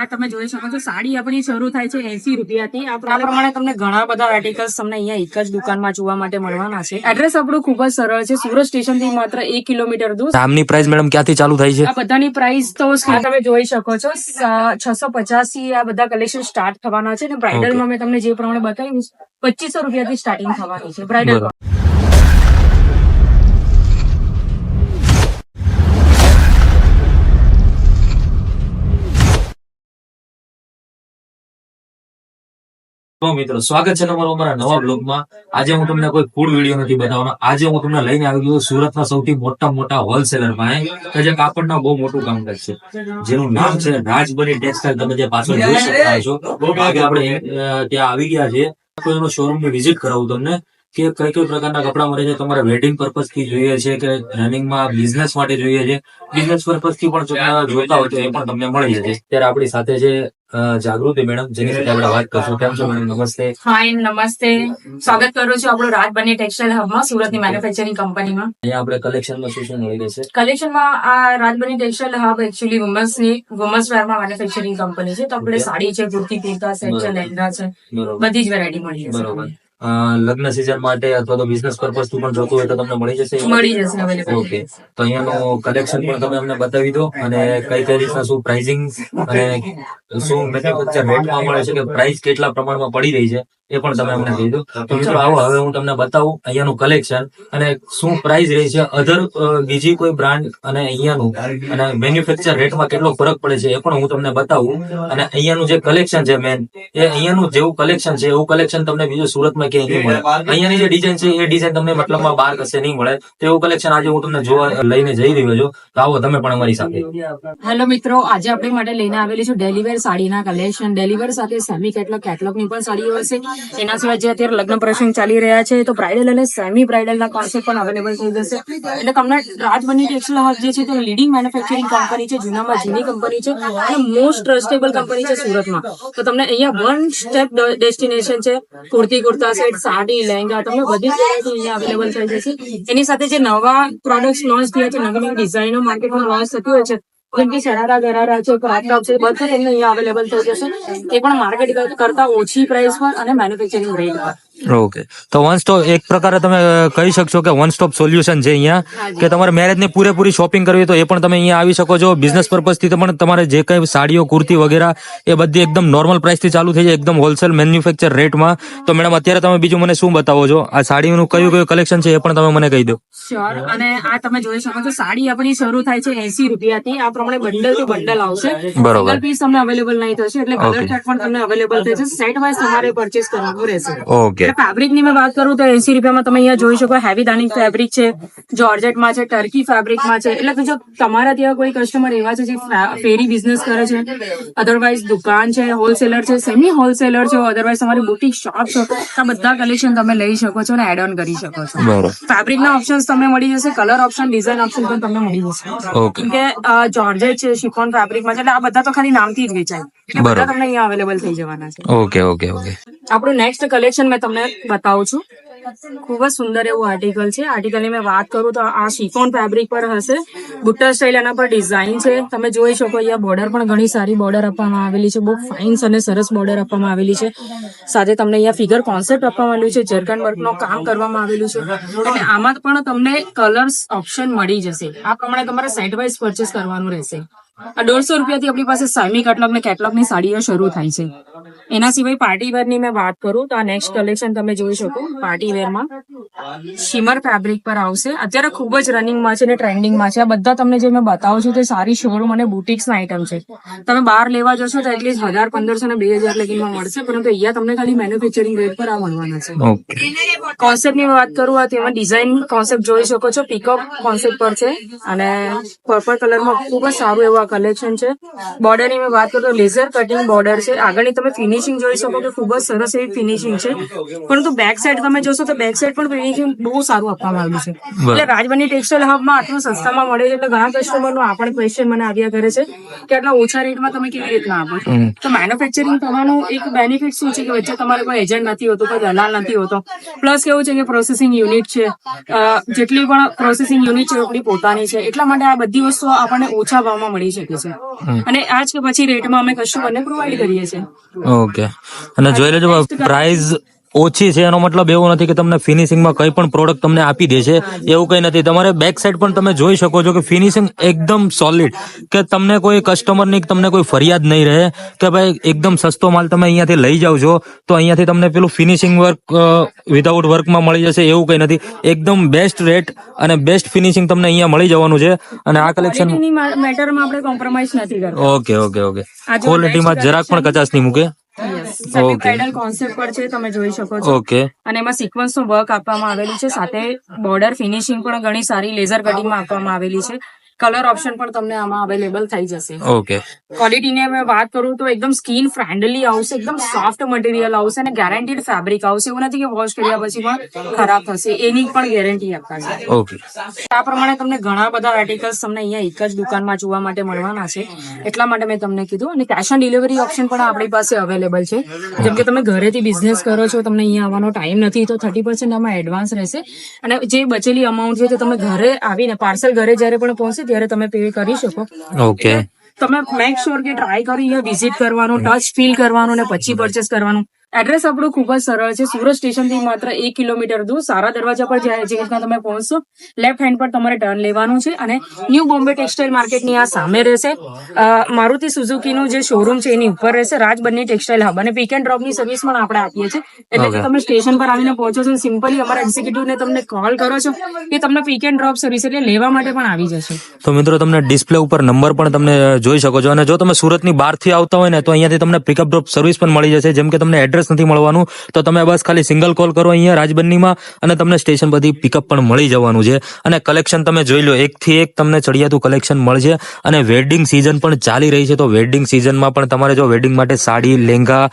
આ તમે જોઈ શકો છો સાડી આપણી શરૂ થાય છે 80 રૂપિયાથી. આ પ્રમાણે તમને ઘણા બધા આર્ટિકલ્સ તમને અહીંયા એક જ દુકાનમાં જોવા માટે મળવાના છે. એડ્રેસ આપણું ખૂબ જ સરળ છે, સુરત સ્ટેશન થી માત્ર 1 કિલોમીટર દૂર. આમની પ્રાઇસ મેડમ ક્યાંથી ચાલુ થાય છે? આ બધાની પ્રાઇસ તો તમે જોઈ શકો છો 650 થી આ બધા કલેક્શન સ્ટાર્ટ થવાના છે. અને બ્રાઇડલમાં મેં તમને જે પ્રમાણે બતાવ્યું 2500 રૂપિયાથી સ્ટાર્ટિંગ થવાની છે બ્રાઇડલ. મિત્રો સ્વાગત છે તમારું અમારા નવા બ્લોગમાં. આજે હું તમને કોઈ ફૂડ વિડીયો નથી બતાવવાનો. આજે હું તમને લઈને આવી ગયો સુરતના સૌથી મોટા હોલસેલરમાં કે જે કાપડના બહુ મોટું કામકાજ છે, જેનું નામ છે રાજબની ટેક્સટાઇલ. તમે જે પાછળ જોઈ શકતા છો આપણે ત્યાં આવી ગયા છીએ. કોઈ એનો શોરૂમ ની વિઝિટ કરાવું તમને કે કઈ કઈ પ્રકારના કપડા મળે છે. તમારે વેડિંગ પર્પઝ થી જોઈએ છે કે રનિંગમાં બિઝનેસ માટે જોઈએ છે, બિઝનેસ પર્પઝ થી પણ જોતા હોય તો એ પણ તમને મળી જશે. ત્યારે આપણી સાથે છે જાગૃતિ મેડમ, જેની સાથે આપણે વાત કરશું. કેમ છો મેડમ? નમસ્તે. હાય, નમસ્તે. સ્વાગત કરું છું આપણું રાજબની ટેક્સટાઇલ હબમાં, સુરતની મેન્યુફેક્ચરિંગ કંપનીમાં. અહીંયા આપણે કલેક્શનમાં શું મળી જશે? કલેક્શનમાં આ Rajbani textile hub actually women's વેરમાં મેન્યુફેક્ચરિંગ કંપની છે. તો આપણે સાડી છે, કુર્તી, કુર્તા સેટ છે, લહેંગા છે, બધી જ વેરાયટી મળી જશે. બરોબર. લગ્ન સિઝન માટે અથવા તો બિઝનેસ પર્પઝ થી પણ જોતું હોય તો તમને મળી જશે? મળી જશે અવેલેબલ. ઓકે, તો અહીંયાનું કલેક્શન પણ તમે અમને બતાવી દો અને કઈ રીતના શું પ્રાઇસિંગ અને શું મેન્યુફેક્ચર રેટમાં મળે છે કે પ્રાઇસ કેટલા પ્રમાણમાં પડી રહી છે એ પણ તમે અમને કહી દો. તો મિત્રો આવો હવે હું તમને બતાવું અહીંયાનું કલેક્શન અને શું પ્રાઇસ રહી છે અધર બીજી કોઈ બ્રાન્ડ અને અહીંયાનું અને મેન્યુફેક્ચર રેટમાં કેટલો ફરક પડે છે એ પણ હું તમને બતાવું. અને અહીંયાનું જે કલેક્શન છે મેન, એ અહીંયાનું જેવું કલેક્શન છે એવું કલેક્શન તમને બીજું સુરતમાં ક્યાંય નહીં મળે. અહીંયાની જે ડિઝાઇન છે એ ડિઝાઇન તમને મતલબમાં બહાર કશે નહીં મળે. તો એવું કલેક્શન આજે હું તમને જોવા લઈને જઈ રહ્યો છું. તો આવો તમે પણ અમારી સાથે. હેલો મિત્રો, આજે આપણી માટે લઈને આવેલી છું ડેલીવેર સાડીના કલેક્શન. ડેલીવેર સાથે સેમી કેટલોગ ની પણ સાડીઓ હશે. એના સિવાય જે અત્યારે લગ્ન પ્રસંગ ચાલી રહ્યા છે તો બ્રાઇડલ અને સેમી બ્રાઇડલ ના કોન્સેપ્ટ પણ અવેલેબલ થઈ જશે. એટલે તમને રાજબની ટેક્સટાઇલ હબ જે છે તે લીડિંગ મેન્યુફેક્ચરિંગ કંપની છે, જૂનામાં જૂની કંપની છે અને મોસ્ટ ટ્રસ્ટેબલ કંપની છે સુરતમાં. તો તમને અહીંયા વન સ્ટેપ ડેસ્ટિનેશન છે. કુર્તી, કુર્તા સેટ, સાડી, લહેંગા, તમને બધી જ વેરાયટી અહીંયા અવેલેબલ થઈ જશે. એની સાથે જે નવા પ્રોડક્ટ લોન્ચ થયા છે, નવી નવી ડિઝાઇનો માર્કેટમાં લોન્ચ થતી હોય છે, જેમ કે શરારા ગરારા છે, ક્રોપ ટોપ છે, બધું એમને અહીંયા અવેલેબલ થઈ જશે. એ પણ માર્કેટ કરતા ઓછી પ્રાઇસ પર અને મેન્યુફેક્ચરિંગ રેટ પર. ઓકે, તો વન સ્ટોપ એક પ્રકારે તમે કહી શકશો કે વન સ્ટોપ સોલ્યુશન છે અહીંયા, કે તમારે મેરેજ ની પૂરેપૂરી શોપિંગ કરવી તો એ પણ તમે અહીંયા આવી શકો છો. બિઝનેસ પર્પઝ થી પણ તમારે જે કઈ સાડીઓ, કુર્તી વગેરે એ બધી એકદમ નોર્મલ પ્રાઇસ થી ચાલુ થઈ જાય, એકદમ હોલસેલ મેન્યુફેક્ચર રેટમાં. તો મેડમ અત્યારે તમે બીજું મને શું બતાવો છો? આ સાડીનું કયું કલેક્શન છે એ પણ તમે મને કહી દો. શ્યોર. અને આ તમે જોઈ શકો છો સાડી આપણી શરૂ થાય છે 80 રૂપિયાથી. આ પ્રમાણે બંડલ ટુ બંડલ આવશે. સિંગલ પીસ તમને અવેલેબલ નહીં થશે, એટલે કલર ચાર્ટ પણ તમને અવેલેબલ થશે. સેટ વાઇઝ તમારે પરચેસ કરવાનું રહેશે. ઓકે, ફેબ્રિક ની મેં વાત કરું તો 80 રૂપિયામાં તમે અહીંયા જોઈ શકો હેવી દાનિંગ ફેબ્રિક છે, જોર્જેટમાં છે, ટર્કી ફેબ્રિકમાં છે. એટલે કે જો તમારા ત્યાં કોઈ કસ્ટમર એવા છે જે ફેરી બિઝનેસ કરે છે, અધરવાઇઝ દુકાન છે, હોલસેલર છે, સેમી હોલસેલર છે, અધરવાઇઝ તમારી બુટીક શોપ છે, આ બધા કલેક્શન તમે લઈ શકો છો અને એડ ઓન કરી શકો છો. ફેબ્રિક ના ઓપ્શન્સ તમને મળી જશે, કલર ઓપ્શન, ડિઝાઇન ઓપ્શન પણ તમને મળી જશે. કેમ કે જોર્જેટ છે, શિફોન ફેબ્રિકમાં છે, એટલે આ બધા તો ખાલી નામથી જ વેચાય, એટલે બધા તમને અહીંયા અવેલેબલ થઈ જવાના છે. Okay okay okay. આપણું નેક્સ્ટ કલેક્શન મેં તમને બતાવું છું. ખૂબ જ સુંદર એવું આર્ટિકલ છે. આર્ટિકલની મેં વાત કરું તો આ શિફોન ફેબ્રિક પર હશે. બુટ્ટા સ્ટાઇલ એના પર ડિઝાઇન છે. તમે જોઈ શકો અહીંયા બોર્ડર પણ ઘણી સારી બોર્ડર આપવામાં આવેલી છે. બહુ ફાઇન અને સરસ બોર્ડર આપવામાં આવેલી છે. સાથે તમને અહીંયા ફિગર કોન્સેપ્ટ આપવામાં આવેલું છે, જરકન વર્કનું કામ કરવામાં આવેલું છે. એટલે આમાં પણ તમને કલર્સ ઓપ્શન મળી જશે. આ પ્રમાણે તમારે સેટ વાઇઝ પરચેસ કરવાનું રહેશે. આ 150 રૂપિયાથી આપણી પાસે સેમી કેટલોગ ને કેટલોગની સાડીઓ શરૂ થાય છે. એના સિવાય પાર્ટી વેર ની મેં વાત કરું તો આ નેક્સ્ટ કલેક્શન તમે જોઈ શકો. પાર્ટી વેરમાં શિમર ફેબ્રિક પર આવશે. અત્યારે ખૂબ જ રનિંગમાં છે અને ટ્રેન્ડિંગમાં છે. આ બધા તમને જે મેં બતાવું છું તે સારી શોરૂમ અને બુટિક્સ ના આઈટમ છે. તમે બહાર લેવા જશો તો એટલીસ્ટ 1000, 1500 અને 2000 લગીમાં મળશે, પરંતુ અહીંયા તમને ખાલી મેન્યુફેક્ચરિંગ રેટ પર આ મળવાના છે. કોન્સેપ્ટ ની વાત કરું આ તેમાં ડિઝાઇન કોન્સેપ્ટ જોઈ શકો છો. પીકોક કોન્સેપ્ટ પર છે અને પર્પલ કલરમાં ખૂબ જ સારું એવું કલેક્શન છે. બોર્ડર ની મેં વાત કરું તો લેઝર કટિંગ બોર્ડર છે. આગળની તમે ફિનિશિંગ જોઈ શકો કે ખૂબ જ સરસ એવી ફિનિશિંગ છે, પરંતુ બેક સાઈડ તમે જોશો તો બેક સાઈડ પણ ફિનિશિંગ બહુ સારું આપવામાં આવ્યું છે. બરાબર. એટલે રાજબની ટેક્સટાઇલ હબમાં આટલું સસ્તામાં મળે છે એટલે ઘણા કસ્ટમરનો આ પણ ક્વેશ્ચન મને આવ્યા કરે છે કે આટલા ઓછા રેટમાં તમે કેવી રીતના આપો છો. તો મેન્યુફેક્ચરિંગ થવાનું એક બેનિફિટ શું છે કે વચ્ચે તમારે કોઈ એજન્ટ નથી હોતું, કોઈ દલાલ નથી હોતો. પ્લસ કેવું છે કે પ્રોસેસિંગ યુનિટ છે, જેટલી પણ પ્રોસેસિંગ યુનિટ છે આપણી પોતાની છે, એટલા માટે આ બધી વસ્તુઓ આપણને ઓછા ભાવમાં મળી શકે છે અને આજ કે પછી રેટમાં અમે કસ્ટમરને પ્રોવાઈડ કરીએ છીએ. ઓકે. અને જોઈ લેજો પ્રાઇસ ઓછી છે એનો મતલબ એવો નથી કે તમને ફિનિશિંગમાં કઈ પણ પ્રોડક્ટ તમને આપી દે છે, એવું કઈ નથી. તમારે બેક સાઈડ પણ તમે જોઈ શકો છો કે ફિનિશિંગ એકદમ સોલિડ, કે તમને કોઈ કસ્ટમરની તમને કોઈ ફરિયાદ નહીં રહે કે ભાઈ એકદમ સસ્તો માલ તમે અહીંયાથી લઈ જાવ છો તો અહીંયાથી તમને પેલું ફિનિશિંગ વર્ક વિધાઉટ વર્કમાં મળી જશે, એવું કઈ નથી. એકદમ બેસ્ટ રેટ અને બેસ્ટ ફિનિશિંગ તમને અહીંયા મળી જવાનું છે. અને આ કલેક્શન ક્વોલિટીની મેટરમાં આપણે કોમ્પ્રોમાઇઝ નથી કરતા. ઓકે. ક્વોલિટીમાં જરાક પણ કચાશ નહીં મૂકે. સાથે બ્રાઇડલ કોન્સેપ્ટ પર છે, તમે જોઈ શકો છો. ઓકે. અને એમાં સિક્વન્સ નું વર્ક આપવામાં આવેલું છે, સાથે બોર્ડર ફિનિશિંગ પણ ઘણી સારી લેઝર કટિંગમાં આપવામાં આવેલી છે. કલર ઓપ્શન પણ તમને આમાં અવેલેબલ થઈ જશે. ઓકે. ક્વોલિટીની અમે વાત કરું તો એકદમ સ્કિન ફ્રેન્ડલી આવશે, એકદમ સોફ્ટ મટીરિયલ આવશે અને ગેરંટીડ ફેબ્રિક આવશે. એવું નથી કે વોશ કર્યા પછી પણ ખરાબ થશે, એની પણ ગેરંટી આપતા છે. ઓકે. આ પ્રમાણે તમને ઘણા બધા આર્ટિકલ્સ તમને અહીંયા એક જ દુકાનમાં જોવા માટે મળવાના છે, એટલા માટે મેં તમને કીધું. અને કેશ ઓન ડિલિવરી ઓપ્શન પણ આપણી પાસે અવેલેબલ છે. જેમ કે તમે ઘરેથી બિઝનેસ કરો છો, તમને અહીંયા આવવાનો ટાઈમ નથી, તો 30% આમાં એડવાન્સ રહેશે અને જે બચેલી અમાઉન્ટ છે તે તમે ઘરે આવીને પાર્સલ ઘરે જયારે પણ પહોંચે ત્યારે તમે પે કરી શકો. ઓકે. તમે મેક શ્યોર કે ટ્રાય કરી અહીંયા વિઝિટ કરવાનું, ટચ ફીલ કરવાનું અને પછી પરચેસ કરવાનું. એડ્રેસ આપણું ખૂબ જ સરળ છે. સુરત સ્ટેશન થી માત્ર 1 કિલોમીટર દૂર સારા દરવાજા પર જે રીતના તમે પહોંચશો, લેફ્ટ હેન્ડ પર તમારે ટર્ન લેવાનું છે અને ન્યૂ બોમ્બે ટેક્સટાઇલ માર્કેટની આ સામે રહેશે. મારુતિ સુઝુકીનું જે શોરૂમ છે એની ઉપર રહેશે રાજબની ટેક્સટાઇલ હબ. અને પિક એન્ડ ડ્રોપની સર્વિસ પણ આપણે આપીએ છીએ. એટલે કે તમે સ્ટેશન પર આવીને પહોંચો છો, સિમ્પલી અમારા એક્ઝિક્યુટિવને તમને કોલ કરો છો કે તમને પિક એન્ડ ડ્રોપ સર્વિસ એટલે લેવા માટે પણ આવી જશે. તો મિત્રો તમને ડિસ્પ્લે ઉપર નંબર પણ તમે જોઈ શકો છો. અને જો તમે સુરતની બહારથી આવતા હોય ને તો અહીંયાથી તમને પિકઅપ ડ્રોપ સર્વિસ પણ મળી જશે. જેમ કે તમને એડ્રેસ નથી મળવાનું તો તમે બસ ખાલી સિંગલ કોલ કરો અહીંયા રાજબન્નીમાં અને તમને સ્ટેશન પરથી પિકઅપ પણ મળી જવાનું છે. અને કલેક્શન તમે જોઈ લો, એકથી એક તમને ચડિયાતું કલેક્શન મળશે. અને વેડિંગ સિઝન પણ ચાલી રહી છે, તો વેડિંગ સિઝનમાં પણ તમારે જો વેડિંગ માટે સાડી, લેંગા,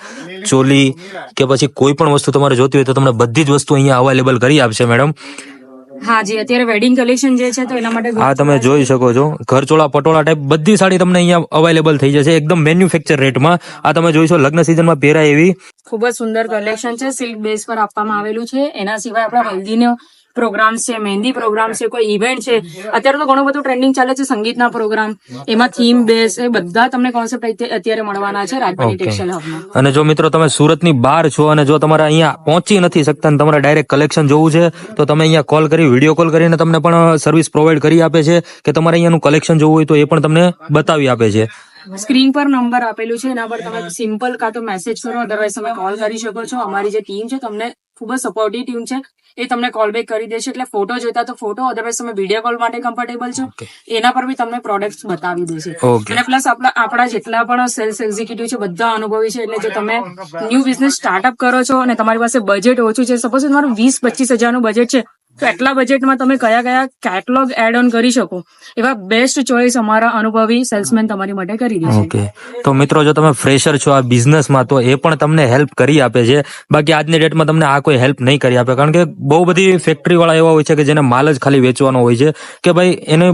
ચોલી કે પછી કોઈ પણ વસ્તુ તમારે જોતી હોય તો તમને બધી જ વસ્તુ અહીંયા અવેલેબલ કરી આપશે મેડમ. હા જી, અત્યારે વેડિંગ કલેક્શન જે છે તો એના માટે આ તમે જોઈ શકો છો, ઘરચોળા પટોળા ટાઈપ બધી સાડી તમને અહીંયા અવેલેબલ થઈ જશે એકદમ મેન્યુફેક્ચર રેટમાં. આ તમે જોઈશો લગ્ન સિઝનમાં પહેરાય એવી ખૂબ જ સુંદર કલેક્શન છે. સિલ્ક બેઝ પર આપવામાં આવેલું છે. એના સિવાય આપણા હલ્દીનો પ્રોગ્રામ છે, મહેંદી પ્રોગ્રામ છે, કોઈ ઇવેન્ટ છે, અત્યારે તો ઘણું બધું ટ્રેન્ડિંગ ચાલે છે સંગીતના પ્રોગ્રામ, એમાં થીમ બેઝ, એ બધા તમને કોન્સેપ્ટ અત્યારે મળવાના છે રાજબની ટેક્સટાઇલ હબમાં. અને જો મિત્રો તમે સુરતની બહાર છો અને જો તમારે અહીંયા પહોંચી નથી શકતા અને તમારે ડાયરેક્ટ કલેક્શન જોવું છે તો તમે અહીંયા કોલ કરી, વિડીયો કોલ કરીને તમને પણ સર્વિસ પ્રોવાઈડ કરી આપે છે કે તમારે અહીંયાનું કલેક્શન જોવું હોય તો એ પણ તમને બતાવી આપે છે. સ્ક્રીન પર નંબર આપેલું છે, એના પર તમે સિમ્પલ કાં તો મેસેજ કરો, અધરવાઇઝ તમે કોલ કરી શકો છો. અમારી જે ટીમ છે તમને ખૂબ જ સપોર્ટિવ ટીમ છે, એ તમને કોલ બેક કરી દેશે. એટલે ફોટો જોઈતા તો ફોટો, અધરવાઇઝ તમે વિડીયો કોલ માટે કમ્ફર્ટેબલ છો એના પર બી તમને પ્રોડક્ટ બતાવી દેશે. અને પ્લસ આપણા જેટલા પણ સેલ્સ એક્ઝિક્યુટિવ છે બધા અનુભવી છે. એટલે જો તમે ન્યૂ બિઝનેસ સ્ટાર્ટઅપ કરો છો અને તમારી પાસે બજેટ ઓછું છે, સપોઝ તમારું 20-25 હજારનું બજેટ છે, તો એટલા બજેટમાં તમે કયા કેટલોગ એડ ઓન કરી શકો એવા બેસ્ટ ચોઇસ અમારા અનુભવી સેલ્સમેન તમારી માટે કરી દેશે. ઓકે. તો મિત્રો જો તમે ફ્રેશર છો આ બિઝનેસમાં તો એ પણ તમને હેલ્પ કરી આપે છે. બાકી આજની ડેટમાં તમને આ કોઈ હેલ્પ નહીં કરી આપે, કારણ કે બહુ બધી ફેક્ટરી વાળા એવા હોય છે કે જેને માલ જ ખાલી વેચવાનો હોય છે કે ભાઈ એને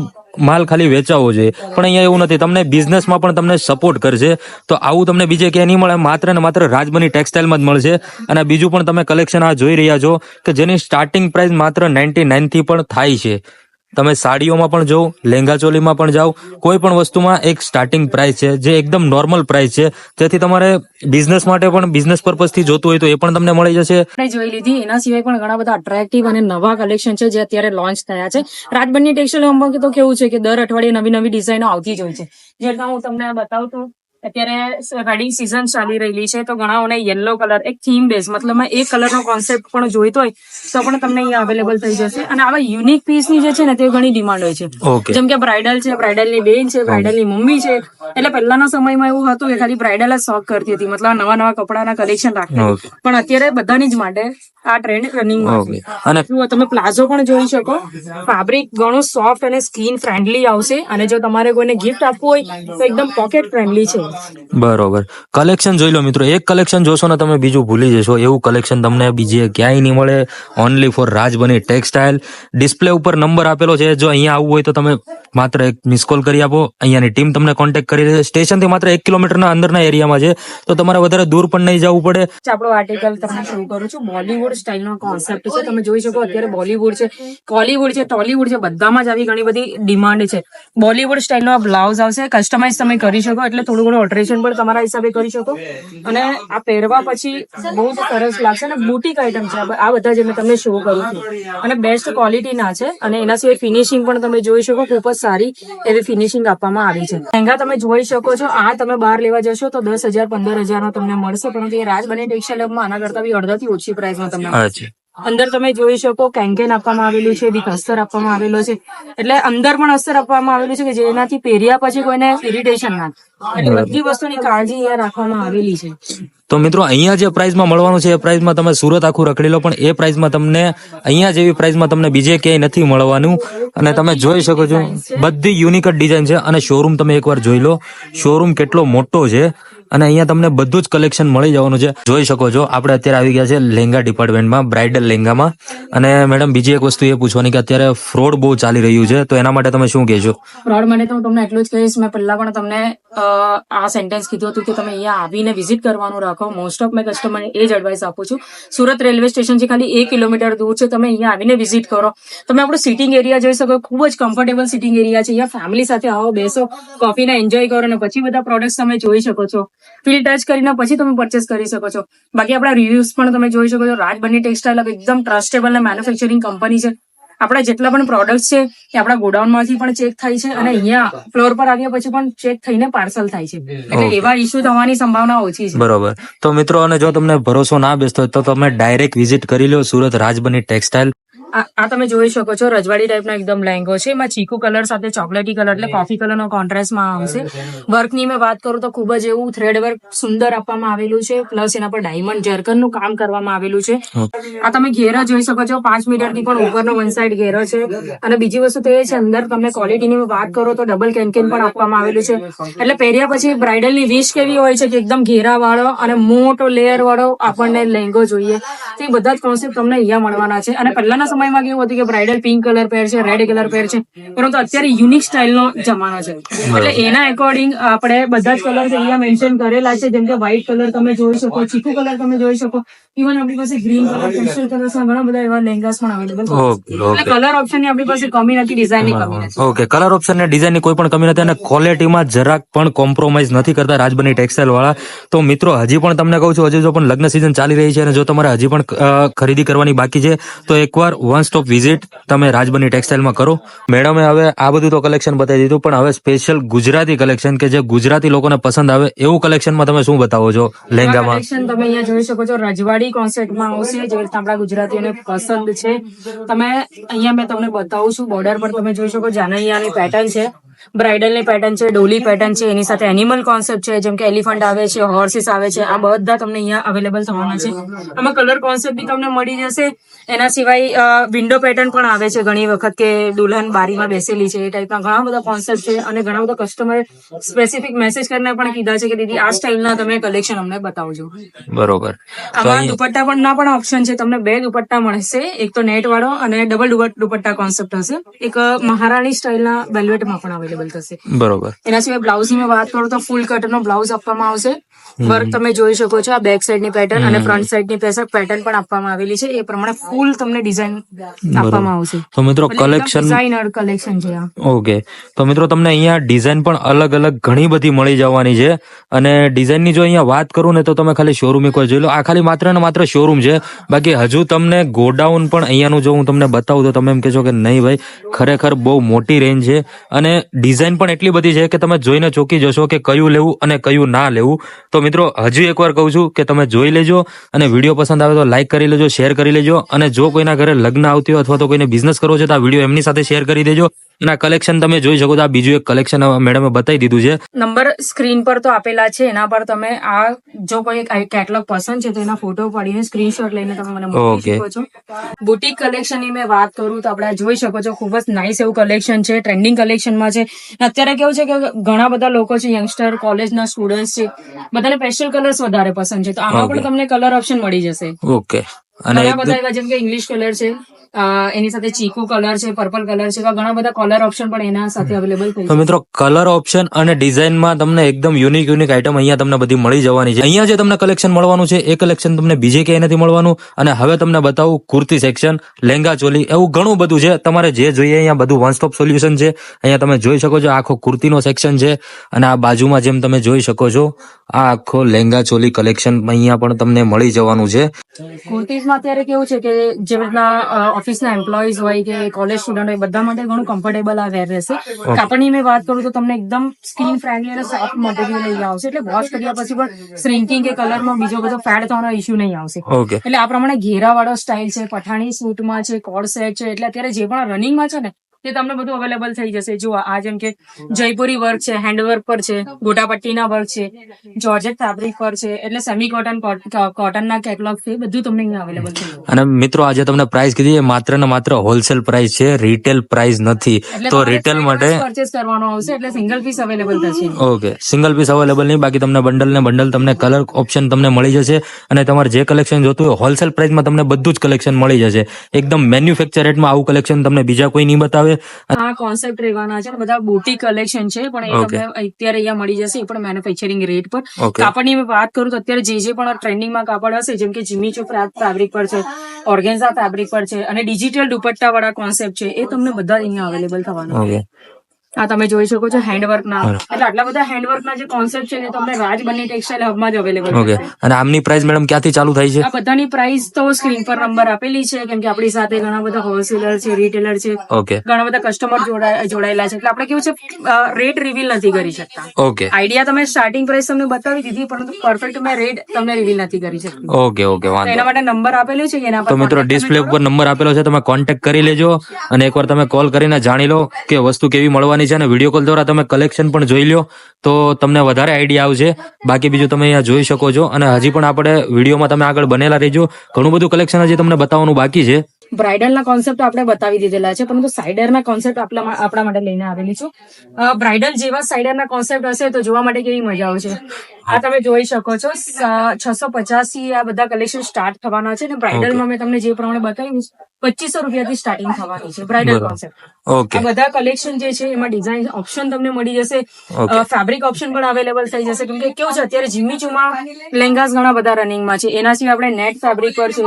માલ ખાલી વેચાવો જોઈએ, પણ અહીંયા એવું નથી. તમને બિઝનેસમાં પણ તમને સપોર્ટ કરશે. તો આવું તમને બીજે ક્યાંય નહીં મળે, માત્ર ને માત્ર રાજબની ટેક્સટાઇલમાં જ મળશે. અને બીજું પણ તમે કલેક્શન આ જોઈ રહ્યા છો કે જેની સ્ટાર્ટિંગ પ્રાઇસ માત્ર 99 થી પણ થાય છે. તમે સાડીઓમાં પણ જાઓ, લેંગા ચોલીમાં પણ જાઓ, કોઈ પણ વસ્તુમાં એક સ્ટાર્ટિંગ પ્રાઇસ છે જે એકદમ નોર્મલ પ્રાઇસ છે, જેથી તમારે બિઝનેસ માટે પણ બિઝનેસ પર્પઝ થી જોતું હોય તો એ પણ તમને મળી જશે. આપણે જોઈ લીધી, એના સિવાય પણ ઘણા બધા અટ્રેક્ટિવ અને નવા કલેક્શન છે જે અત્યારે લોન્ચ થયા છે. રાજબની ટેક્સટાઇલ હબમાં તો કેવું છે કે દર અઠવાડિયે નવી નવી ડિઝાઇનો આવતી જ હોય છે. જે હું તમને બતાવું તો અત્યારે વેડિંગ સિઝન ચાલી રહેલી છે, તો ઘણાઓને યલો કલર એક થીમ બેઝ, મતલબ એક કલરનો કોન્સેપ્ટ પણ જોઈતો હોય તો પણ તમને અહીંયા અવેલેબલ થઈ જશે. અને આવા યુનિક પીસની જે છે ને તે ઘણી ડિમાન્ડ હોય છે. જેમ કે બ્રાઇડલ છે, બ્રાઇડલની બેન છે, બ્રાઇડલની મમ્મી છે. એટલે પહેલાના સમયમાં એવું હતું કે ખાલી બ્રાઇડલ જ શોખ કરતી હતી, મતલબ નવા નવા કપડાના કલેક્શન રાખતી. પણ અત્યારે બધાની જ માટે આ ટ્રેન્ડ રનિંગમાં ઓકે. છે. અને જુઓ તમે પ્લાઝો પણ જોઈ શકો, ફેબ્રિક ઘણું સોફ્ટ અને સ્કિન ફ્રેન્ડલી આવશે, અને જો તમારે કોઈને ગિફ્ટ આપવું હોય તો એકદમ પોકેટ ફ્રેન્ડલી છે. બરોબર, કલેક્શન જોઈ લો મિત્રો, એક કલેક્શન જોશો ને તમે બીજું ભૂલી જશો એવું કલેક્શન તમને બીજે ક્યાંય નહીં મળે. Only for Rajbani textile. Display ઉપર નંબર આપેલો છે, જો અહીંયા આવવું હોય તો તમે માત્ર એક મિસ કોલ કરી આપો, અહીંયાની ટીમ તમને કોન્ટેક્ટ કરી દેશે. સ્ટેશનથી માત્ર 1 કિલોમીટરના અંદરના એરિયામાં છે, તો તમારે વધારે દૂર પણ નહીં જવું પડે. આપણો આર્ટિકલ તમને શો કરું છું. બોલીવુડ સ્ટાઇલનો કોન્સેપ્ટ છે. તમે જોઈ શકો અત્યારે બોલીવુડ છે, કોલીવુડ છે, ટોલીવુડ છે, બધામાં જ આવી ઘણી બધી ડિમાન્ડ છે. બોલીવુડ સ્ટાઇલનો આ બ્લાઉઝ આવશે, કસ્ટમાઇઝ તમે કરી શકો, એટલે થોડું ઘણું ઓલ્ટરેશન પણ તમારા હિસાબે કરી શકો, અને આ પહેરવા પછી બહુ જ સરસ લાગશે. અને બુટીક આઈટમ છે આ બધા જે મેં તમને શો કરું છું, અને બેસ્ટ ક્વોલિટીના છે. અને એના સિવાય ફિનિશિંગ પણ તમે જોઈ શકો, ખૂબ જ સારી એવી ફિનિશિંગ આપવામાં આવી છે. લહેંગા તમે જોઈ શકો છો, આ તમે બહાર લેવા જશો તો 10,000 15,000 નો તમને મળશે, પરંતુ એ રાજબની ટેક્સટાઇલ હબમાં આના કરતા બી અડધાથી ઓછી પ્રાઇસમાં તમને મળશે. અચ્છા, અંદર તમે જોઈ શકો કેન્કેન આપવામાં આવેલું છે, વિથ અસ્તર આપવામાં આવેલો છે, એટલે અંદર પણ અસ્તર આપવામાં આવેલું છે કે જેનાથી પહેર્યા પછી કોઈને ઇરિટેશન ના થાય. એટલે બધી વસ્તુની કાળજી અહીંયા રાખવામાં આવેલી છે. તો મિત્રો અહીંયા જે પ્રાઇસમાં મળવાનું છે એ પ્રાઇસમાં તમે સુરત આખું રખડી લો, પણ એ પ્રાઇસમાં તમને અહીંયા જેવી પ્રાઇસમાં તમને બીજે ક્યાંય નથી મળવાનું. અને તમે જોઈ શકો છો બધી યુનિક જ ડિઝાઇન છે, અને શોરૂમ તમે એકવાર જોઈ લો, શોરૂમ કેટલો મોટો છે, અને અહીંયા તમને બધું જ કલેક્શન મળી જવાનું છે. જોઈ શકો છો આપણે અત્યારે આવી ગયા છે લહેંગા ડિપાર્ટમેન્ટમાં, બ્રાઇડલ લહેંગામાં. અને મેડમ બીજી એક વસ્તુ એ પૂછવાની કે અત્યારે ફ્રોડ બહુ ચાલી રહ્યું છે, તો એના માટે તમે શું કહેશો? ફ્રોડ માટે તો હું તમને એટલું જ કહીશ, મેં પહેલા પણ તમને આ સેન્ટેન્સ કીધું હતું કે તમે અહીંયા આવીને વિઝિટ કરવાનું રાખો. મોસ્ટ ઓફ મેં કસ્ટમરને એ જ એડવાઇસ આપું છું. સુરત રેલવે સ્ટેશનથી ખાલી 1 કિલોમીટર દૂર છે, તમે અહીંયા આવીને વિઝિટ કરો. તમે આપણું સિટિંગ એરિયા જોઈ શકો, ખૂબ જ કમ્ફર્ટેબલ સિટિંગ એરિયા છે. અહીંયા ફેમિલી સાથે આવો, બેસો, કોફીને એન્જોય કરો, અને પછી બધા પ્રોડક્ટ્સ તમે જોઈ શકો છો. ફીલ ટચ કરીને પછી તમે પરચેસ કરી શકો છો. બાકી આપણા રિવ્યુઝ પણ તમે જોઈ શકો છો. રાજબની ટેક્સટાઇલ હબ એકદમ ટ્રસ્ટેબલ અને મેન્યુફેક્ચરિંગ કંપની છે. આપણા જેટલા પણ પ્રોડક્ટ છે એ આપણા ગોડાઉનમાંથી પણ ચેક થાય છે, અને અહીંયા ફ્લોર પર આવ્યા પછી પણ ચેક થઈને પાર્સલ થાય છે, એટલે એવા ઇસ્યુ થવાની સંભાવના ઓછી છે. બરોબર. તો મિત્રો, અને જો તમને ભરોસો ના બેસતો હોય તો તમે ડાયરેક્ટ વિઝિટ કરી લો સુરત રાજબની ટેક્સટાઇલ. આ તમે જોઈ શકો છો રજવાડી ટાઈપનો એકદમ લહેંગો છે. એમાં ચીકુ કલર સાથે ચોકલેટી કલર એટલે કોફી કલરનો કોન્ટ્રાસ્ટમાં આવશે. વર્કની મેં વાત કરું તો ખૂબ જ એવું થ્રેડ વર્ક સુંદર આપવામાં આવેલું છે, પ્લસ એના પર ડાયમંડ જર્કનનું કામ કરવામાં આવેલું છે. આ તમે ઘેરો જોઈ શકો છો, 5 મીટરથી પણ ઉપરનો વન સાઈડ ઘેરો છે. અને બીજી વસ્તુ તો એ છે, અંદર તમે ક્વોલિટીની વાત કરો તો ડબલ કેનકેન પણ આપવામાં આવેલું છે, એટલે પહેર્યા પછી બ્રાઇડલની વિશ કેવી હોય છે કે એકદમ ઘેરા વાળો અને મોટો લેયર વાળો આપણને લહેંગો જોઈએ, તો એ બધા જ કોન્સેપ્ટ તમને અહીંયા મળવાના છે. અને પહેલાના સમયમાં કેવું હતું કે બ્રાઇડલ પિંક કલર પહેર છે, રેડ કલર પહેર છે, પરંતુ અત્યારે યુનિક સ્ટાઇલનો જમાનો છે, એટલે એના એકોર્ડિંગ આપણે બધા જ કલર અહીંયા મેન્શન કરેલા છે. જેમ કે વ્હાઇટ કલર તમે જોઈ શકો, ચીકુ કલર તમે જોઈ શકો, ઇવન આપણી પાસે ગ્રીન કલર, પેસ્ટલ કલર્સના ઘણા બધા એવા લહેંગાસ પણ અવેલેબલ છે. એટલે કલર ઓપ્શનની આપણી પાસે કમી નથી, ડિઝાઇનની કમી નથી. ઓકે, કલર ઓપ્શન ને ડિઝાઇનની કોઈ પણ કમી નથી, અને ક્વોલિટીમાં જરાક પણ કોમ્પ્રોમાઇઝ નથી કરતા રાજબની ટેક્સટાઇલ વાળા. તો મિત્રો, હજી પણ તમને કહું છું, હજી જો પણ લગ્ન સિઝન ચાલી રહી છે અને જો તમારે હજી પણ ખરીદી કરવાની બાકી છે તો એકવાર વન સ્ટોપ વિઝિટ તમે રાજબની ટેક્સટાઇલમાં કરો. મેડમે હવે આ બધું તો કલેક્શન બતાવી દીધું, પણ હવે સ્પેશિયલ ગુજરાતી કલેક્શન કે જે ગુજરાતી લોકોને પસંદ આવે એવું કલેક્શનમાં તમે શું બતાવો છો લહેંગામાં? કલેક્શન તમે અહીંયા જોઈ શકો છો, રજવાડી કોન્સેપ્ટમાં આવશે, જે રીતે આપણા ગુજરાતીઓને પસંદ છે. તમે અહીંયા મેં તમને બતાવું છું, બોર્ડર પર તમે જોઈ શકો જાનૈયાની પેટર્ન છે, બ્રાઇડલની પેટર્ન છે, ડોલી પેટર્ન છે, એની સાથે એનિમલ કોન્સેપ્ટ છે, જેમ કે એલિફન્ટ આવે છે, હોર્સિસ આવે છે, આ બધા તમને અહીંયા અવેલેબલ થવાના છે. આમાં કલર કોન્સેપ્ટ બી તમને મળી જશે. એના સિવાય વિન્ડો પેટર્ન પણ આવે છે ઘણી વખત, કે દુલ્હન બારીમાં બેસેલી છે, એ ટાઈપના ઘણા બધા કોન્સેપ્ટ છે. અને ઘણા બધા કસ્ટમરે સ્પેસિફિક મેસેજ કરીને પણ કીધા છે કે દીદી આ સ્ટાઇલના તમે કલેક્શન અમને બતાવજો. બરોબર. આમાં દુપટ્ટા પણ ના પણ ઓપ્શન છે, તમને 2 દુપટ્ટા મળશે, એક તો નેટ વાળો અને ડબલ દુપટ્ટા કોન્સેપ્ટ હશે, એક મહારાણી સ્ટાઇલના વેલ્વેટમાં પણ અવેલેબલ થશે. બરોબર. એના સિવાય બ્લાઉઝની મેં વાત કરું તો ફૂલ કટનો બ્લાઉઝ આપવામાં આવશે. વર્ક તમે જોઈ શકો છો, આ બેક સાઈડની પેટર્ન અને ફ્રન્ટ સાઈડની પેટર્ન પણ આપવામાં આવેલી છે. એ પ્રમાણે ફૂલ તમને ડિઝાઇન આપવામાં આવશે. તો મિત્રો, કલેક્શન ડિઝાઇનર કલેક્શન છે આ. ઓકે, તો મિત્રો તમને અહીંયા ડિઝાઇન પણ અલગ અલગ ઘણી બધી મળી જવાની છે. અને ડિઝાઇનની જો અહીંયા વાત કરું ને તો તમે ખાલી શોરૂમ એકવાર જોઈ લો. આ ખાલી માત્ર ને માત્ર શોરૂમ છે, બાકી હજુ તમને ગોડાઉન પણ અહીંયાનું જો હું તમને બતાવું તો તમે એમ કહેશો કે નહીં ભાઈ, ખરેખર બહુ મોટી રેન્જ છે, અને ડિઝાઇન પણ એટલી બધી છે કે તમે જોઈને ચોંકી જશો કે કયું લેવું અને કયું ના લેવું. તો મિત્રો, હજુ એકવાર કહું છું કે તમે જોઈ લેજો, અને વિડીયો પસંદ આવે તો લાઈક કરી લેજો, શેર કરી લેજો, અને જો કોઈના ઘરે લગ્ન આવતી હોય અથવા તો કોઈને બિઝનેસ કરવો છે તો આ વિડીયો એમની સાથે શેર કરી દેજો. અને આ કલેક્શન તમે જોઈ શકો છો. આ બીજું એક કલેક્શન મેડમે બતાવી દીધું છે. નંબર સ્ક્રીન પર તો આપેલા છે, એના પર તમે આ જો કોઈ કેટલોગ પસંદ છે તો એના ફોટો પાડીને સ્ક્રીનશોટ લઈને તમે મને મોકલી શકો છો. બુટીક કલેક્શન ની મેં વાત કરું તો આપણે જોઈ શકો છો ખૂબ જ નાઇસ એવું કલેક્શન છે, ટ્રેન્ડિંગ કલેક્શનમાં છે. અત્યારે કેવું છે કે ઘણા બધા લોકો છે, યંગસ્ટર, કોલેજના સ્ટુડન્ટ છે, બધાને પેસ્ટલ કલર્સ વધારે પસંદ છે, તો આમાં પણ તમને કલર ઓપ્શન મળી જશે. ઓકે. અને ઘણા બધા એવા જેમ કે ઇંગ્લિશ કલર છે, એની સાથે ચીકુ કલર છે, પર્પલ કલર છે, ઘણા બધા કલર ઓપ્શન પણ એના સાથે અવેલેબલ થઈ તો છે. મિત્રો કલર ઓપ્શન અને ડિઝાઇનમાં તમને એકદમ યુનિક આઈટમ અહીંયા તમને બધી મળી જવાની છે. અહીંયા જે તમને કલેક્શન મળવાનું છે એ કલેક્શન તમને બીજે ક્યાંય નથી મળવાનું. અને હવે તમને બતાવું કુર્તી સેક્શન, લેંગા ચોલી, એવું ઘણું બધું છે. તમારે જે જોઈએ અહીંયા બધું વન સ્ટોપ સોલ્યુશન છે. અહીંયા તમે જોઈ શકો છો આખો કુર્તીનો સેક્શન છે, અને આ બાજુમાં જેમ તમે જોઈ શકો છો આ આખો લેંગા ચોલી કલેક્શન અહીંયા પણ તમને મળી જવાનું છે. કુર્તીઝમાં અત્યારે કેવું છે કે જે રીતના ઓફિસના એમ્પ્લોઈઝ હોય કે કોલેજ સ્ટુડન્ટ હોય બધા માટે ઘણું કમ્ફર્ટેબલ આ વેર રહેશે. કાપડની મેં વાત કરું તો તમને એકદમ સ્કિન ફ્રેન્ડલી અને સોફ્ટ મટીરિયલ લઈ આવશે, એટલે વોશ કર્યા પછી પણ શ્રિંકિંગ કે કલરમાં બીજો બધો ફેડ થવાનો ઇસ્યુ નહીં આવશે. ઓકે. એટલે આ પ્રમાણે ઘેરાવાળો સ્ટાઇલ છે, પઠાણી સૂટમાં છે, કોડ સેટ છે, એટલે અત્યારે જે પણ રનિંગમાં છે ને તે તમને બધું અવેલેબલ થઈ જશે. જો આ જેમ કે જયપુરી વર્ક છે, હેન્ડવર્ક પર છે, ગોટાપટ્ટીના વર્ક છે, જોર્જેટ ફેબ્રિક પર છે, એટલે સેમી કોટનના કેટલોગ છે, બધું તમને અહીંયા અવેલેબલ થઈ જશે. અને મિત્રો આજે તમને પ્રાઇસ કીધી એ માત્ર ને માત્ર હોલસેલ પ્રાઇસ છે, રિટેલ પ્રાઇસ નથી. તો રિટેલ માટે પરચેસ કરવાનો આવશે, એટલે સિંગલ પીસ અવેલેબલ થશે. ઓકે, સિંગલ પીસ અવેલેબલ નહીં, બાકી તમને બંડલ ને બંડલ તમને કલર ઓપ્શન તમને મળી જશે. અને તમારે જે કલેક્શન જોતું હોય હોલસેલ પ્રાઇસમાં તમને બધું જ કલેક્શન મળી જશે. એકદમ મેન્યુફેક્ચર રેટમાં આવું કલેક્શન તમને બીજા કોઈ નહીં બતાવે. આ કોન્સેપ્ટ રહેવાના છે, બધા બુટીક કલેક્શન છે, પણ એ તમને અત્યારે અહીંયા મળી જશે, એ પણ મેન્યુફેક્ચરિંગ રેટ પર. કાપડની મેં વાત કરું તો અત્યારે જે પણ ટ્રેન્ડિંગમાં કાપડ હશે, જેમ કે જીમીચુ ફેબ્રિક પર છે, ઓર્ગેન્ઝા ફેબ્રિક પર છે, અને ડિજિટલ દુપટ્ટા વાળા કોન્સેપ્ટ છે, એ તમને બધા અહીંયા અવેલેબલ થવાના. આ તમે જોઈ શકો છો હેન્ડવર્કના, એટલે આટલા બધા હેન્ડવર્કના જે કોન્સેપ્ટ છે એ તમને રાજબની ટેક્સટાઇલ હબમાં જ અવેલેબલ છે. અને આમની પ્રાઇસ મેડમ ક્યાંથી ચાલુ થાય છે? આ બધાની પ્રાઇસ તો સ્ક્રીન પર નંબર આપેલી છે, કેમ કે આપણી સાથે ઘણા બધા હોલસેલર છે, રિટેલર છે, ઘણા બધા કસ્ટમર જોડાયેલા છે, એટલે આપણે કેવું છે રેટ રિવીલ નથી કરી શકતા. ઓકે. આઈડિયા તમે સ્ટાર્ટિંગ પ્રાઇસ તમને બતાવી દીધી, પરંતુ પરફેક્ટ મેં રેટ તમને રિવીલ નથી કરી શકતી. ઓકે ઓકે, વાંધો. એના માટે નંબર આપેલો છે, એના પર તો મિત્રો ડિસ્પ્લે ઉપર નંબર આપેલો છે, તમે કોન્ટેક્ટ કરી લેજો. અને એકવાર તમે કોલ કરીને જાણી લો કે વસ્તુ કેવી મળવાની છે, અને વિડીયો કોલ દ્વારા તમે કલેક્શન પણ જોઈ લો તો તમને વધારે આઈડિયા આવશે. બાકી બીજું તમે અહીંયા જોઈ શકો છો, અને હજી પણ આપણે વિડીયોમાં તમે આગળ બનેલા રહેજો. ઘણું બધું કલેક્શન હજી તમને બતાવવાનું બાકી છે. બ્રાઇડલના કોન્સેપ્ટ આપણે બતાવી દીધેલા છે, પરંતુ સાઇડરના કોન્સેપ્ટ આપણા માટે લઈને આવેલી છું. બ્રાઇડલ જેવા સાઇડરના કોન્સેપ્ટ હશે તો જોવા માટે કેવી મજા આવશે. આ તમે જોઈ શકો છો 650 થી આ બધા કલેક્શન સ્ટાર્ટ થવાના છે, અને બ્રાઇડલમાં મેં તમને જે પ્રમાણે બતાવ્યું 2500 રૂપિયાથી સ્ટાર્ટિંગ થવાની છે બ્રાઇડલ કોન્સેપ્ટ. આ બધા કલેક્શન જે છે એમાં ડિઝાઇન ઓપ્શન તમને મળી જશે, ફેબ્રિક ઓપ્શન પણ અવેલેબલ થઈ જશે, કેમ કે કેવું છે અત્યારે જીમીચુમાં લેંગાસ ઘણા બધા રનિંગમાં છે. એના સિવાય આપણે નેટ ફેબ્રિક પર છે,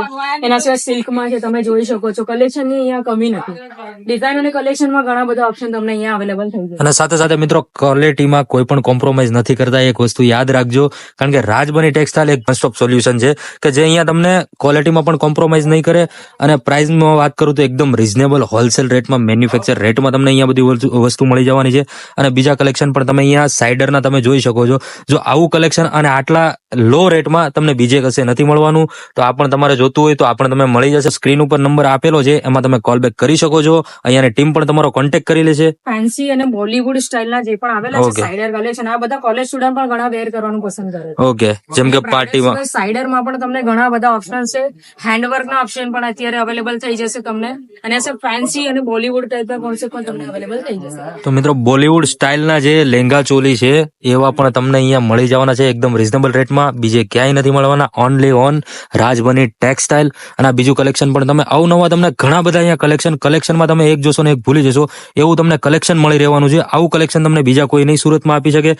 એના સિવાય સિલ્કમાં છે, તમે જોઈ શકો છો કલેક્શનની અહીંયા કમી નથી. ડિઝાઇન અને કલેક્શનમાં ઘણા બધા ઓપ્શન તમને અહીંયા અવેલેબલ થઈ જશે. અને સાથે સાથે મિત્રો ક્વોલિટીમાં કોઈ પણ કોમ્પ્રોમાઇઝ નથી કરતા, એક વસ્તુ યાદ રાખજો, કારણ કે રાજબની ટેક્સટાઇલ એક વન સ્ટોપ સોલ્યુશન છે કે જે અહીંયા તમને ક્વોલિટીમાં પણ કોમ્પ્રોમાઇઝ નહીં કરે, અને પ્રાઇસમાં વાત કરું તો એકદમ રિઝનેબલ હોલસેલ રેટમાં, મેન્યુફેક્ચર રેટમાં તમને અહીંયા બધી વસ્તુ મળી જવાની છે. અને બીજા કલેક્શન પણ તમે અહીંયા સાઇડરના તમે જોઈ શકો છો. જો આવું કલેક્શન અને આટલા લો રેટમાં તમને બીજે કશે નથી મળવાનું, તો આ પણ તમારે જોતું હોય તો આ પણ તમે મળી જશે. સ્ક્રીન ઉપર નંબર આપેલો છે, એમાં તમે કોલ બેક કરી શકો છો. અહીંયાની ટીમ પણ તમારો કોન્ટેક્ટ કરી લેશે. ફેન્સી અને બોલીવુડ સ્ટાઇલના જે પણ આવેલા છે સાઇડર કલેક્શન, આ બધા કોલેજ સ્ટુડન્ટ પણ ઘણા વેર કરવાનું પસંદ કરે છે. ઓકે, જેમ કે પાર્ટીમાં સાઇડરમાં પણ તમને ઘણા બધા ઓપ્શન છે, હેન્ડવર્કના ઓપ્શન પણ અત્યારે અવેલેબલ થઈ જશે તમને, અને ફેન્સી અને બોલીવુડ ટાઈપના કોન્સેપ્ટ પણ તમને અવેલેબલ થઈ જશે. તો મિત્રો બોલીવુડ સ્ટાઇલના જે લેંગા ચોલી છે એવા પણ તમને અહીંયા મળી જવાના છે એકદમ રિઝનેબલ રેટમાં, બીજે ક્યાંય નથી મળવાના, ઓનલી ઓન રાજબની ટેક્સટાઇલ. અને આ બીજું કલેક્શન પણ તમે અવનવા તમને ઘણા બધા અહીંયા કલેક્શનમાં તમે એક જોશો ને એક ભૂલી જશો એવું તમને કલેક્શન મળી રહેવાનું છે. આવું કલેક્શન તમને બીજા કોઈ નહીં સુરતમાં આપી શકે,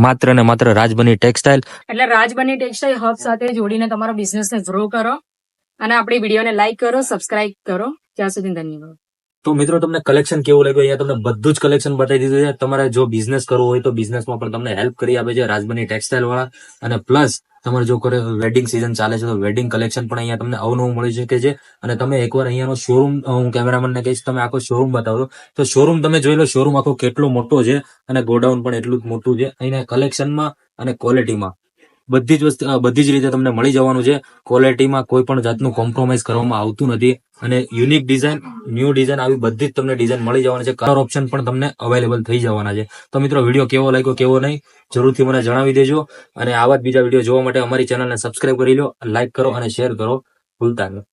માત્ર ને માત્ર રાજબની ટેક્સટાઇલ. એટલે રાજબની ટેક્સટાઇલ હબ સાથે જોડીને તમારા બિઝનેસને ગ્રો કરો, અને આપણી વિડીયોને લાઈક કરો, સબસ્ક્રાઇબ કરો. ત્યાં સુધી ધન્યવાદ. તો મિત્રો તમને કલેક્શન કેવું લાગ્યું? અહીંયા તમને બધું જ કલેક્શન બતાવી દીધું છે. તમારે જો બિઝનેસ કરવો હોય તો બિઝનેસમાં પણ તમને હેલ્પ કરી આપે છે રાજબની ટેક્સટાઇલ વાળા. અને પ્લસ તમારે જો કરે વેડિંગ સિઝન ચાલે છે તો વેડિંગ કલેક્શન પણ અહીંયા તમને અવનવું મળી શકે છે. અને તમે એકવાર અહીંયાનો શોરૂમ, હું કેમેરામેનને કહીશ તમે આખો શોરૂમ બતાવો તો શોરૂમ તમે જોઈ લો, શોરૂમ આખો કેટલો મોટો છે, અને ગોડાઉન પણ એટલું જ મોટું છે. અહીંયા કલેક્શનમાં અને ક્વોલિટીમાં બધી જ વસ્તુ બધી જ રીતે તમને મળી જવાનું છે. ક્વોલિટીમાં કોઈ પણ જાતનું કોમ્પ્રોમાઇઝ કરવામાં આવતું નથી અને યુનિક ડિઝાઇન, ન્યૂ ડિઝાઇન આવી બધી જ તમને ડિઝાઇન મળી જવાની છે. કલર ઓપ્શન પણ તમને અવેલેબલ થઈ જવાના છે. તો મિત્રો વિડીયો કેવો લાગ્યો કેવો નહીં જરૂરથી મને જણાવી દેજો અને આવા જ બીજા વિડીયો જોવા માટે અમારી ચેનલને સબસ્ક્રાઇબ કરી લો, લાઈક કરો અને શેર કરો ભૂલતા નહીં.